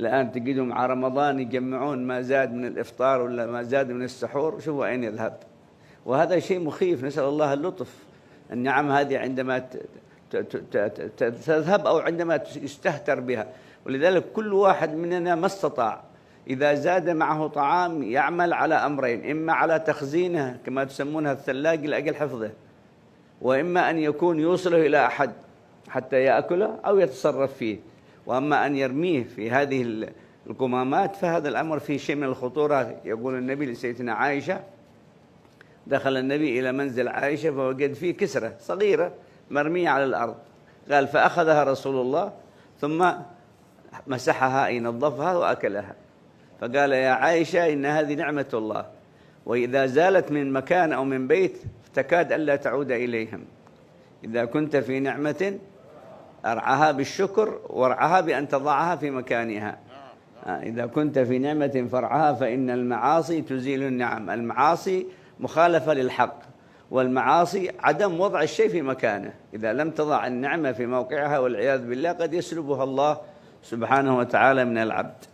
الآن تجدهم مع رمضان يجمعون ما زاد من الإفطار ولا ما زاد من السحور، شوفوا أين يذهب. وهذا شيء مخيف، نسأل الله اللطف. النعم هذه عندما تذهب أو عندما يستهتر بها. ولذلك كل واحد مننا ما استطاع إذا زاد معه طعام يعمل على أمرين: إما على تخزينه كما تسمونها الثلاجة لأجل حفظه، وإما أن يكون يوصله إلى أحد حتى يأكله أو يتصرف فيه. وأما أن يرميه في هذه القمامات فهذا الأمر فيه شيء من الخطورة. يقول النبي لسيدتنا عائشة: دخل النبي إلى منزل عائشة فوجد فيه كسرة صغيرة مرمية على الأرض. قال: فأخذها رسول الله ثم مسحها أي نظفها وأكلها. فقال: يا عائشة إن هذه نعمة الله، وإذا زالت من مكان أو من بيت تكاد ألا تعود إليهم. إذا كنت في نعمة أرعها بالشكر وارعها بأن تضعها في مكانها. إذا كنت في نعمة فارعها فإن المعاصي تزيل النعم. المعاصي مخالفة للحق، والمعاصي عدم وضع الشيء في مكانه. إذا لم تضع النعمة في موقعها والعياذ بالله قد يسلبها الله سبحانه وتعالى من العبد.